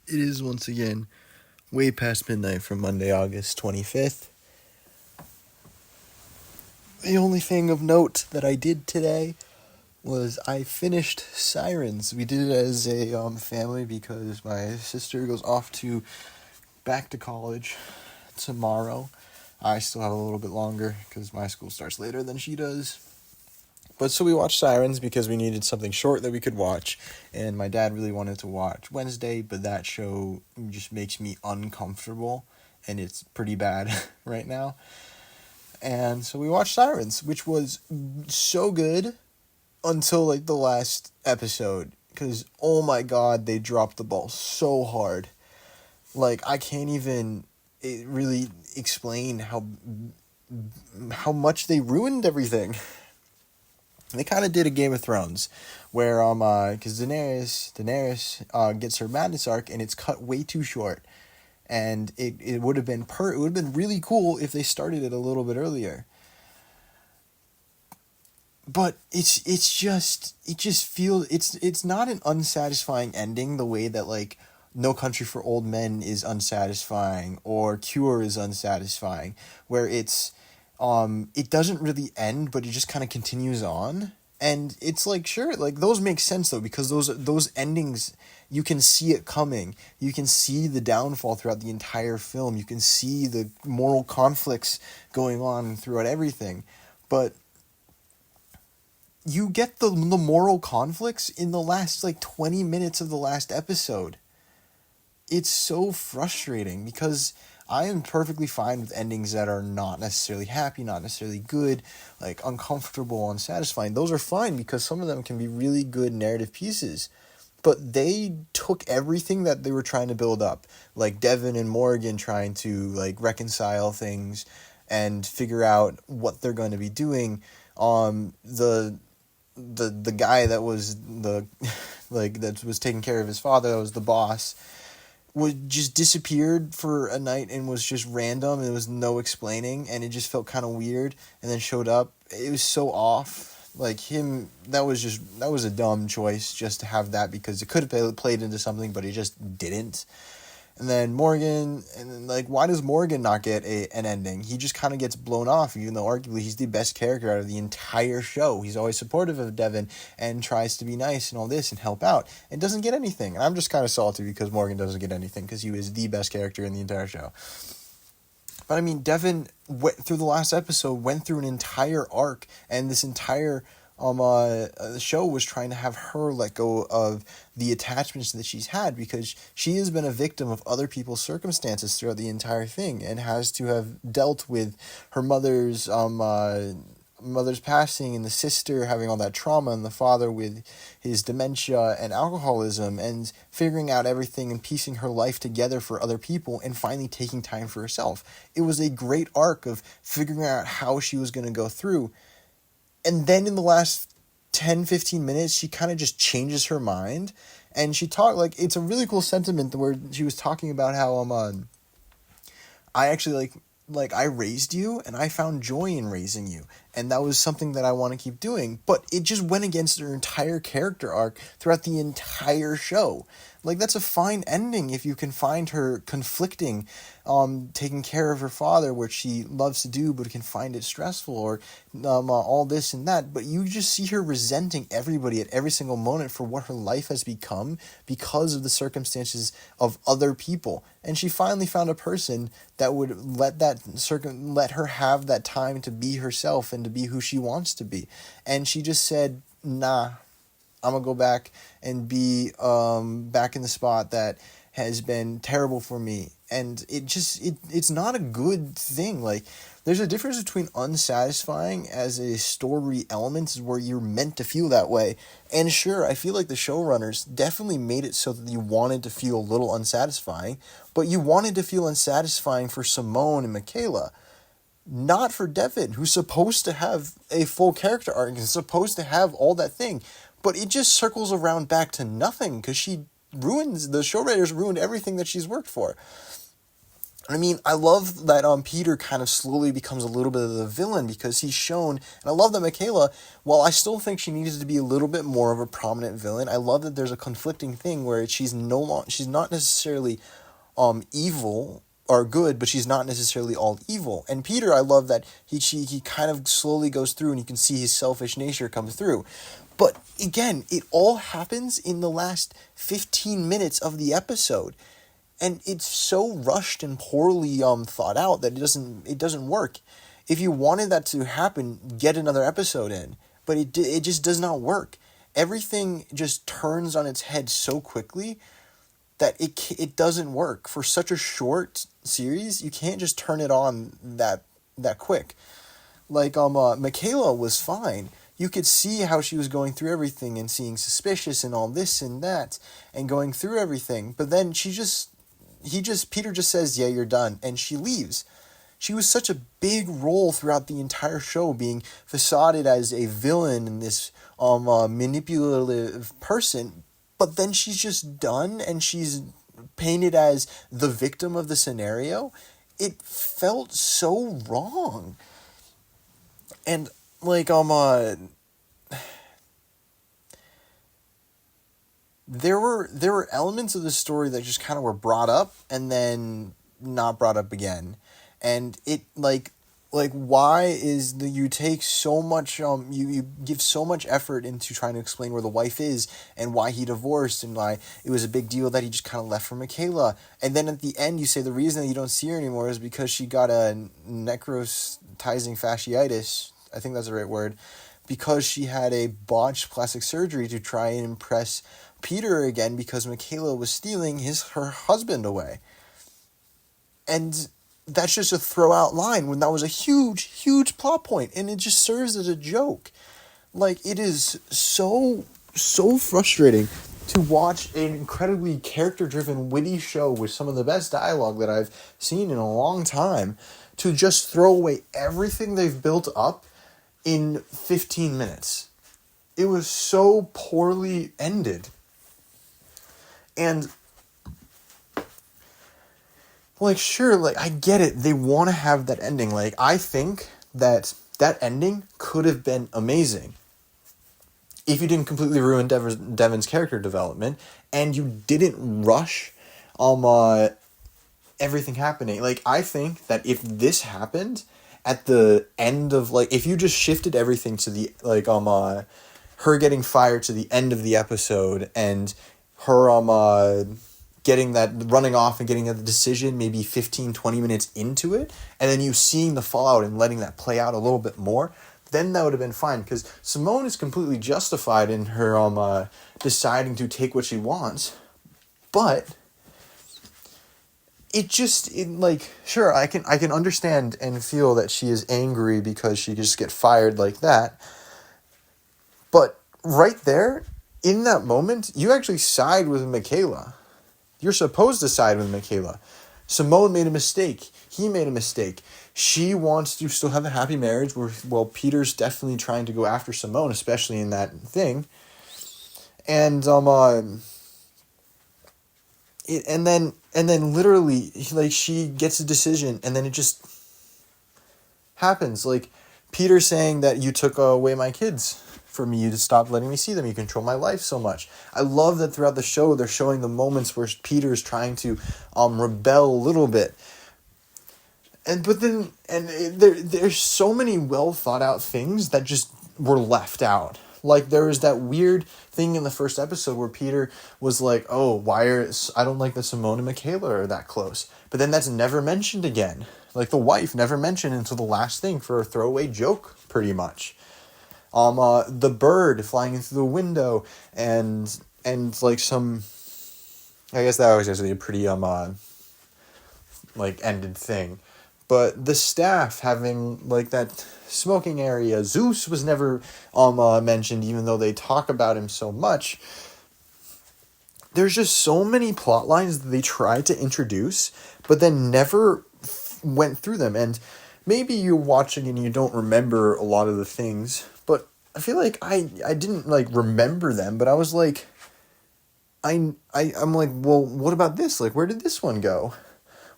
It is once again way past midnight from Monday, August 25th. The only thing of note that I did today was I finished Sirens. We did it as a family because my sister goes off to back to college tomorrow. I still have a little bit longer because my school starts later than she does. But so we watched Sirens because we needed something short that we could watch, and my dad really wanted to watch Wednesday, but that show just makes me uncomfortable, and it's pretty bad right now. And so we watched Sirens, which was so good until like the last episode, because oh my god, they dropped the ball so hard. Like I can't even really explain how much they ruined everything. They kind of did a Game of Thrones, where because Daenerys gets her madness arc and it's cut way too short, and it would have been it would have been really cool if they started it a little bit earlier. But it just feels it's not an unsatisfying ending the way that like No Country for Old Men is unsatisfying or Cure is unsatisfying, where it doesn't really end, but it just kind of continues on. And it's like, sure, like those make sense though, because those endings, you can see it coming. You can see the downfall throughout the entire film. You can see the moral conflicts going on throughout everything. But you get the moral conflicts in the last like 20 minutes of the last episode. It's so frustrating because I am perfectly fine with endings that are not necessarily happy, not necessarily good, like uncomfortable, unsatisfying. Those are fine because some of them can be really good narrative pieces. But they took everything that they were trying to build up, like Devin and Morgan trying to like reconcile things and figure out what they're going to be doing. The guy that was that was taking care of his father, that was the boss, was just disappeared for a night and was just random, and there was no explaining, and it just felt kind of weird, and then showed up. It was so off. Like him, that was a dumb choice just to have that, because it could have played into something, but it just didn't. And then Morgan, and then, like, why does Morgan not get an ending? He just kind of gets blown off, even though arguably he's the best character out of the entire show. He's always supportive of Devin and tries to be nice and all this and help out, and doesn't get anything. And I'm just kind of salty because Morgan doesn't get anything, because he was the best character in the entire show. But I mean, Devin through the last episode went through an entire arc, and this entire the show was trying to have her let go of the attachments that she's had, because she has been a victim of other people's circumstances throughout the entire thing, and has to have dealt with her mother's passing, and the sister having all that trauma, and the father with his dementia and alcoholism, and figuring out everything and piecing her life together for other people, and finally taking time for herself. It was a great arc of figuring out how she was going to go through. And then in the last 10-15 minutes, she kind of just changes her mind. And she talked, like, it's a really cool sentiment where she was talking about how, I actually, I raised you, and I found joy in raising you. And that was something that I want to keep doing. But it just went against her entire character arc throughout the entire show. Like, that's a fine ending if you can find her conflicting, taking care of her father, which she loves to do, but can find it stressful, or all this and that. But you just see her resenting everybody at every single moment for what her life has become because of the circumstances of other people. And she finally found a person that would let her have that time to be herself and to be who she wants to be. And she just said, nah, I'm going to go back and be back in the spot that has been terrible for me. And it's not a good thing. Like, there's a difference between unsatisfying as a story element, where you're meant to feel that way. And sure, I feel like the showrunners definitely made it so that you wanted to feel a little unsatisfying, but you wanted to feel unsatisfying for Simone and Michaela, not for Devin, who's supposed to have a full character arc and is supposed to have all that thing. But it just circles around back to nothing, because the show writers ruined everything that she's worked for. I mean, I love that Peter kind of slowly becomes a little bit of the villain because he's shown, and I love that Michaela, while I still think she needs to be a little bit more of a prominent villain, I love that there's a conflicting thing where she's not necessarily evil or good, but she's not necessarily all evil. And Peter, I love that he kind of slowly goes through, and you can see his selfish nature come through. But again, it all happens in the last 15 minutes of the episode. And it's so rushed and poorly thought out that it doesn't work. If you wanted that to happen, get another episode in, but it just does not work. Everything just turns on its head so quickly that it doesn't work. For such a short series, you can't just turn it on that quick. Like Michaela was fine. You could see how she was going through everything and seeing suspicious and all this and that and going through everything, but then Peter just says, yeah, you're done, and she leaves. She was such a big role throughout the entire show, being facaded as a villain and this manipulative person, but then she's just done, and she's painted as the victim of the scenario. It felt so wrong. And like there were elements of the story that just kind of were brought up and then not brought up again, and it like why is you take so much you give so much effort into trying to explain where the wife is and why he divorced and why it was a big deal that he just kind of left for Michaela, and then at the end you say the reason that you don't see her anymore is because she got a necrotizing fasciitis, I think that's the right word, because she had a botched plastic surgery to try and impress Peter again because Michaela was stealing her husband away. And that's just a throw out line when that was a huge plot point, and it just serves as a joke. Like, it is so frustrating to watch an incredibly character-driven, witty show with some of the best dialogue that I've seen in a long time to just throw away everything they've built up in 15 minutes. It was so poorly ended. And, like, sure, like, I get it. They want to have that ending. Like, I think that ending could have been amazing if you didn't completely ruin Devin's character development and you didn't rush everything happening. Like, I think that if this happened at the end of, like, if you just shifted everything to the, like, her getting fired to the end of the episode and her getting that, running off and getting the decision maybe 15-20 minutes into it, and then you seeing the fallout and letting that play out a little bit more, then that would have been fine, because Simone is completely justified in her deciding to take what she wants, but sure, I can understand and feel that she is angry because she just get fired like that, but right there, in that moment, you actually side with Michaela. You're supposed to side with Michaela. Simone made a mistake. He made a mistake. She wants to still have a happy marriage, while Peter's definitely trying to go after Simone, especially in that thing. And and then literally, like, she gets a decision, and then it just happens. Like, Peter saying that you took away my kids from me, you to stop letting me see them, you control my life so much. I love that throughout the show they're showing the moments where Peter is trying to rebel a little bit, there's so many well thought out things that just were left out. Like, there was that weird thing in the first episode where Peter was like, oh, I don't like that Simone and Michaela are that close, but then that's never mentioned again. Like, the wife never mentioned until the last thing for a throwaway joke, pretty much. The bird flying in through the window, and like some, I guess that was actually a pretty like ended thing, but the staff having like that smoking area. Zeus was never mentioned, even though they talk about him so much. There's just so many plot lines that they tried to introduce, but then never went through them. And maybe you're watching and you don't remember a lot of the things, but I feel like I didn't like remember them, but I was like, I'm like, well, what about this? Like, where did this one go?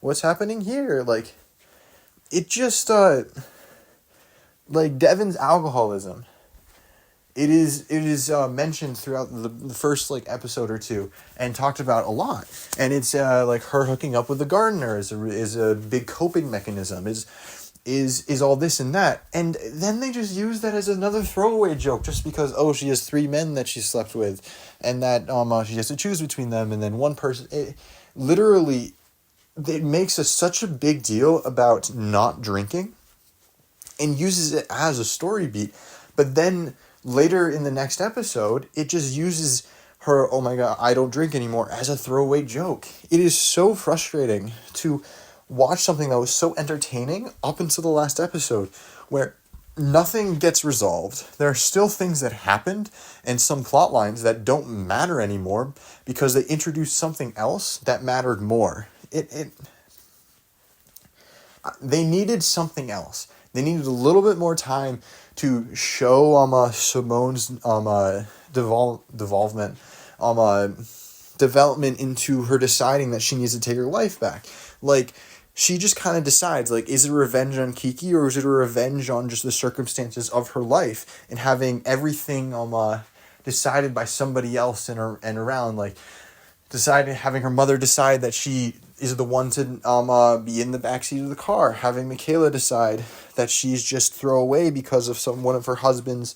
What's happening here? Like, it just, like, Devin's alcoholism. It is mentioned throughout the first, like, episode or two, and talked about a lot. And it's, like, her hooking up with the gardener is a big coping mechanism, is all this and that. And then they just use that as another throwaway joke, just because, oh, she has 3 men that she slept with, and that she has to choose between them, and then one person. Literally, it makes such a big deal about not drinking, and uses it as a story beat. But then later in the next episode, it just uses her, oh my god, I don't drink anymore, as a throwaway joke. It is so frustrating to watch something that was so entertaining up until the last episode, where nothing gets resolved. There are still things that happened and some plot lines that don't matter anymore because they introduced something else that mattered more. They needed something else. They needed a little bit more time to show Simone's development into her deciding that she needs to take her life back. Like, she just kind of decides, like, is it a revenge on Kiki, or is it a revenge on just the circumstances of her life and having everything decided by somebody else and around, like, having her mother decide that she is the one to be in the backseat of the car, having Michaela decide that she's just throwaway because of one of her husband's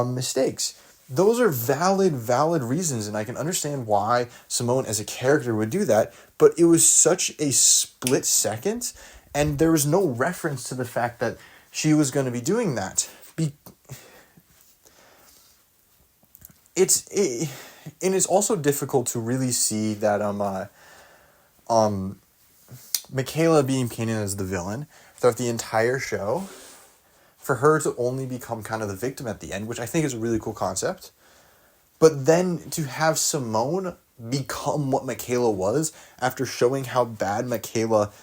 mistakes. Those are valid reasons, and I can understand why Simone as a character would do that, but it was such a split second, and there was no reference to the fact that she was going to be doing that. And it's also difficult to really see that Michaela being painted as the villain throughout the entire show, for her to only become kind of the victim at the end, which I think is a really cool concept. But then to have Simone become what Michaela was after showing how bad Michaela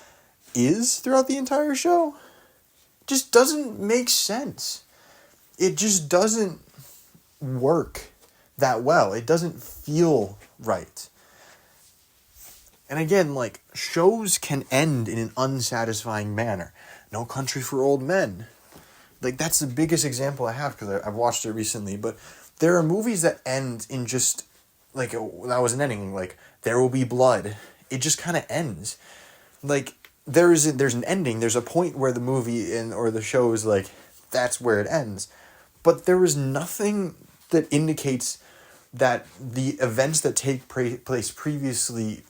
is throughout the entire show just doesn't make sense. It just doesn't work that well. It doesn't feel right. And again, like, shows can end in an unsatisfying manner. No Country for Old Men. Like, that's the biggest example I have, because I've watched it recently. But there are movies that end in just, like, that was an ending. Like, There Will Be Blood. It just kind of ends. Like, there's an ending. There's a point where the movie or the show is like, that's where it ends. But there is nothing that indicates that the events that take place previously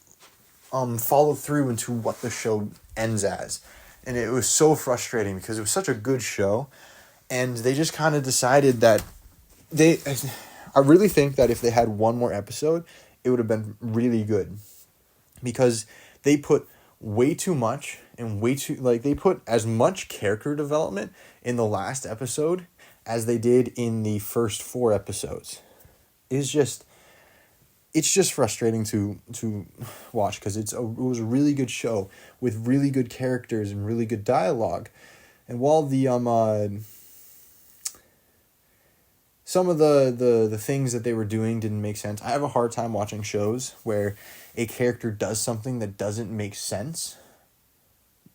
follow through into what the show ends as. And it was so frustrating because it was such a good show, and they just kind of decided that I really think that if they had one more episode, it would have been really good, because they put way too much and they put as much character development in the last episode as they did in the first 4 episodes. It's just frustrating to watch, because it was a really good show with really good characters and really good dialogue. And while the some of the things that they were doing didn't make sense, I have a hard time watching shows where a character does something that doesn't make sense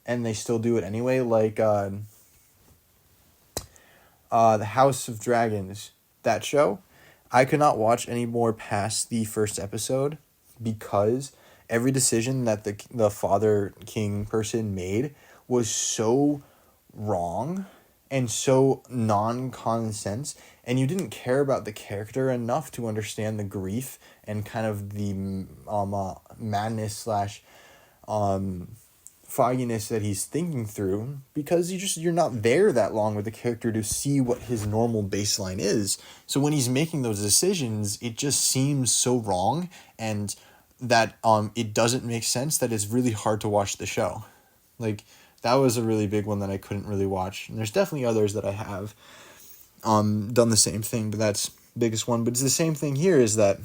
and they still do it anyway, like the House of Dragons, that show. I could not watch any more past the first episode, because every decision that the Father King person made was so wrong and so non-common sense, and you didn't care about the character enough to understand the grief and kind of the madness slash fogginess that he's thinking through, because you're not there that long with the character to see what his normal baseline is. So when he's making those decisions, it just seems so wrong, and that it doesn't make sense, that it's really hard to watch the show. Like, that was a really big one that I couldn't really watch. And there's definitely others that I have done the same thing, but that's the biggest one. But it's the same thing here, is that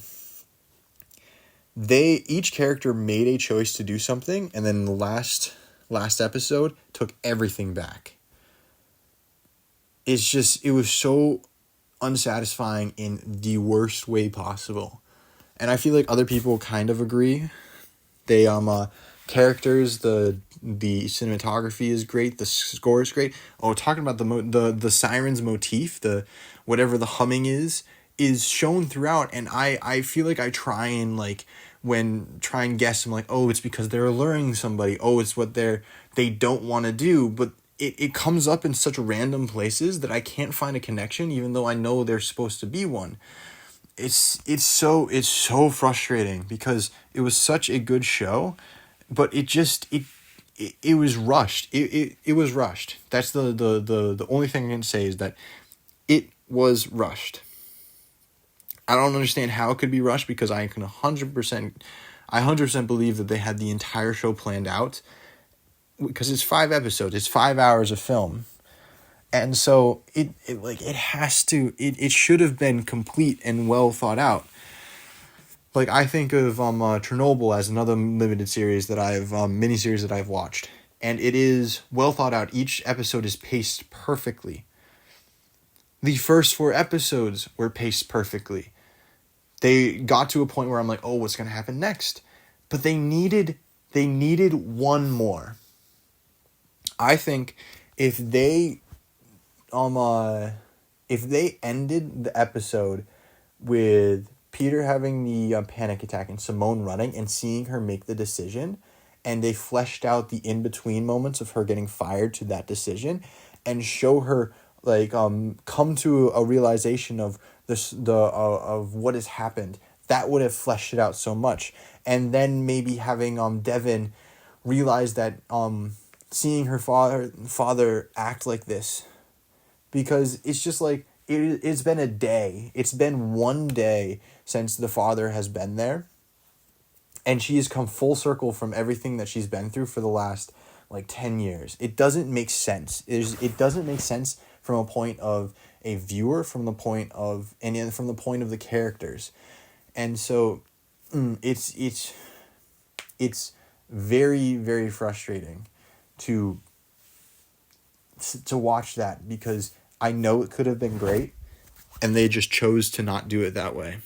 each character made a choice to do something, and then in the last episode took everything back. It was so unsatisfying in the worst way possible. And I feel like other people kind of agree. They characters, the cinematography is great, the score is great. Oh, talking about the Sirens motif, the whatever the humming is shown throughout, and I feel like I try and like try and guess, I'm like, oh, it's because they're alluring somebody, oh, it's what they don't want to do, but it comes up in such random places that I can't find a connection, even though I know there's supposed to be one. It's so frustrating because it was such a good show, but it was rushed. It was rushed. That's the only thing I can say is that it was rushed. I don't understand how it could be rushed because I 100% believe that they had the entire show planned out, because it's 5 episodes, it's 5 hours of film. And so it should have been complete and well thought out. Like, I think of Chernobyl as another limited series that miniseries that I've watched, and it is well thought out. Each episode is paced perfectly. The first 4 episodes were paced perfectly. They got to a point where I'm like, oh, what's gonna happen next? But they needed one more. I think if they ended the episode with Peter having the panic attack and Simone running and seeing her make the decision, and they fleshed out the in-between moments of her getting fired to that decision, and show her like come to a realization of of what has happened, that would have fleshed it out so much. And then maybe having Devin realize that seeing her father act like this, because it's just like it's been a day. It's been one day since the father has been there, and she has come full circle from everything that she's been through for the last like 10 years. It doesn't make sense. It doesn't make sense from a point of a viewer, from the point of the characters. And so it's very, very frustrating to watch that, because I know it could have been great, and they just chose to not do it that way.